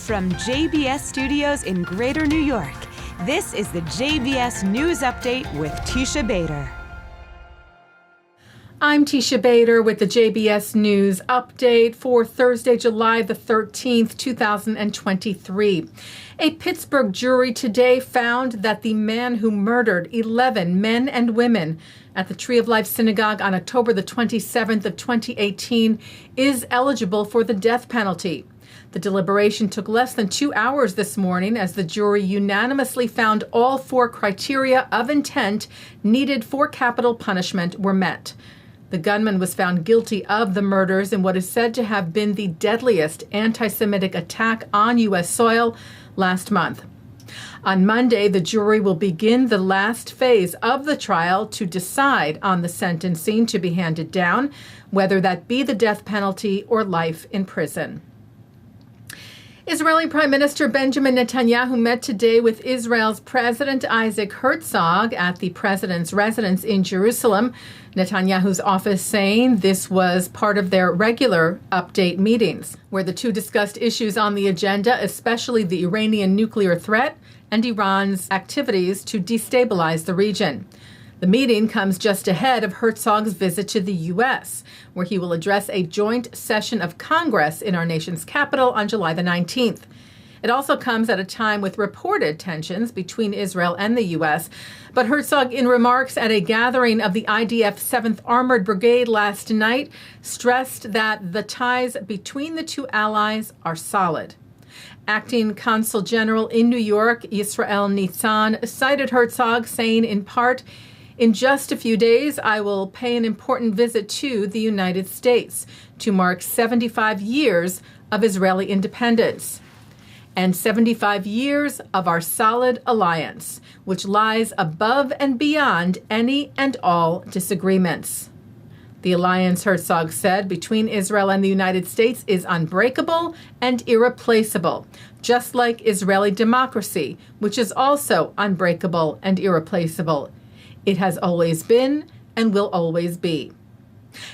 from JBS Studios in Greater New York, this is the JBS News Update with Teisha Bader. I'm Teisha Bader with the JBS News Update for Thursday, July the 13th, 2023. A Pittsburgh jury today found that the man who murdered 11 men and women at the Tree of Life Synagogue on October the 27th of 2018 is eligible for the death penalty. The deliberation took less than 2 hours this morning as the jury unanimously found all 4 criteria of intent needed for capital punishment were met. The gunman was found guilty of the murders in what is said to have been the deadliest anti-Semitic attack on U.S. soil last month. On Monday, the jury will begin the last phase of the trial to decide on the sentencing to be handed down, whether that be the death penalty or life in prison. Israeli Prime Minister Benjamin Netanyahu met today with Israel's President Isaac Herzog at the president's residence in Jerusalem. Netanyahu's office saying this was part of their regular update meetings, where the two discussed issues on the agenda, especially the Iranian nuclear threat and Iran's activities to destabilize the region. The meeting comes just ahead of Herzog's visit to the U.S., where he will address a joint session of Congress in our nation's capital on July the 19th. It also comes at a time with reported tensions between Israel and the U.S., but Herzog, in remarks at a gathering of the IDF 7th Armored Brigade last night, stressed that the ties between the two allies are solid. Acting Consul General in New York, Yisrael Nitzan, cited Herzog, saying in part, "In just a few days, I will pay an important visit to the United States to mark 75 years of Israeli independence and 75 years of our solid alliance, which lies above and beyond any and all disagreements." The alliance, Herzog said, between Israel and the United States is unbreakable and irreplaceable, just like Israeli democracy, which is also unbreakable and irreplaceable. It has always been and will always be.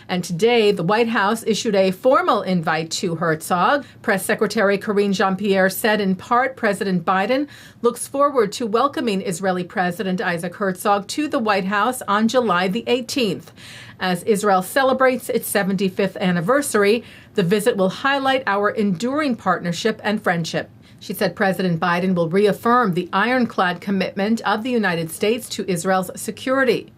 And today, the White House issued a formal invite to Herzog. Press Secretary Karine Jean-Pierre said in part, President Biden looks forward to welcoming Israeli President Isaac Herzog to the White House on July the 18th. As Israel celebrates its 75th anniversary, the visit will highlight our enduring partnership and friendship. She said President Biden will reaffirm the ironclad commitment of the United States to Israel's security.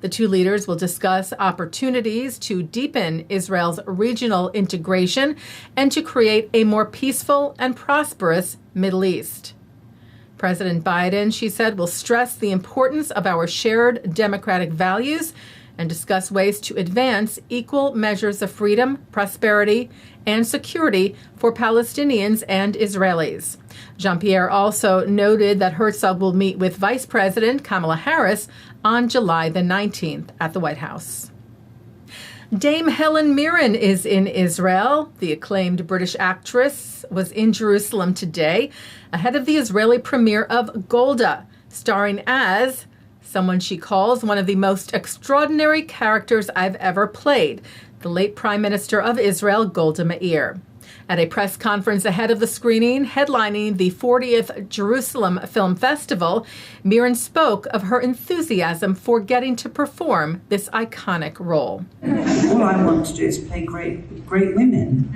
The two leaders will discuss opportunities to deepen Israel's regional integration and to create a more peaceful and prosperous Middle East. President Biden, she said, will stress the importance of our shared democratic values and discuss ways to advance equal measures of freedom, prosperity, and security for Palestinians and Israelis. Jean-Pierre also noted that Herzog will meet with Vice President Kamala Harris on July the 19th at the White House. Dame Helen Mirren is in Israel. The acclaimed British actress was in Jerusalem today ahead of the Israeli premiere of Golda, starring as someone she calls one of the most extraordinary characters I've ever played, the late Prime Minister of Israel, Golda Meir. At a press conference ahead of the screening, headlining the 40th Jerusalem Film Festival, Mirren spoke of her enthusiasm for getting to perform this iconic role. All I want to do is play great women,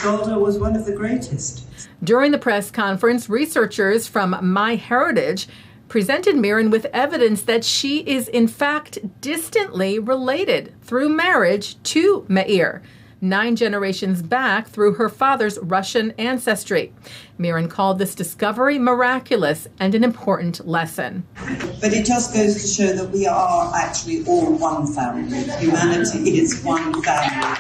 Golda was one of the greatest. During the press conference, researchers from MyHeritage presented Mirren with evidence that she is in fact distantly related through marriage to Meir, 9 generations back through her father's Russian ancestry. Mirren called this discovery miraculous and an important lesson. But it just goes to show that we are actually all one family. Humanity is one family.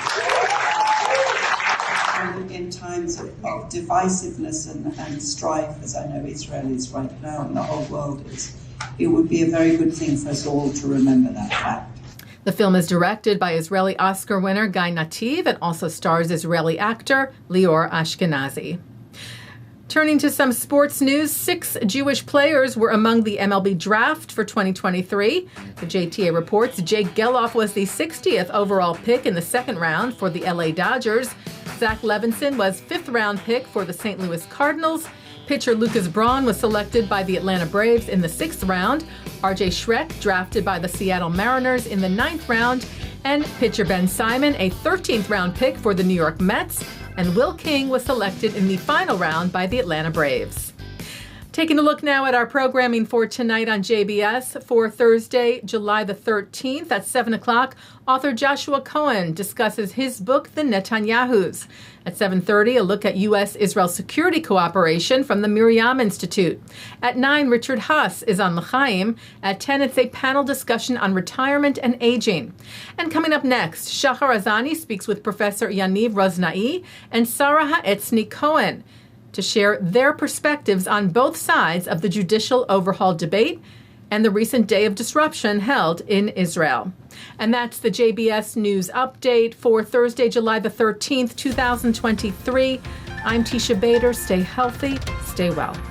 In times of divisiveness and strife, as I know Israel is right now and the whole world is, it would be a very good thing for us all to remember that fact. The film is directed by Israeli Oscar winner Guy Nativ and also stars Israeli actor Lior Ashkenazi. Turning to some sports news, 6 Jewish players were among the MLB Draft for 2023. The JTA reports Jake Geloff was the 60th overall pick in the second round for the LA Dodgers. Zach Levinson was fifth-round pick for the St. Louis Cardinals. Pitcher Lucas Braun was selected by the Atlanta Braves in the 6th round. R.J. Schreck drafted by the Seattle Mariners in the 9th round. And pitcher Ben Simon, a 13th-round pick for the New York Mets. And Will King was selected in the final round by the Atlanta Braves. Taking a look now at our programming for tonight on JBS. For Thursday, July the 13th at 7 o'clock, author Joshua Cohen discusses his book, The Netanyahus. At 7:30, a look at U.S.-Israel security cooperation from the Miryam Institute. At 9, Richard Haas is on L'chaim. At 10, it's a panel discussion on retirement and aging. And coming up next, Shahar Azani speaks with Professor Yaniv Roznai Sara Haetzni-Cohen to share their perspectives on both sides of the judicial overhaul debate and the recent day of disruption held in Israel. And that's the JBS News Update for Thursday, July the 13th, 2023. I'm Teisha Bader. Stay healthy, stay well.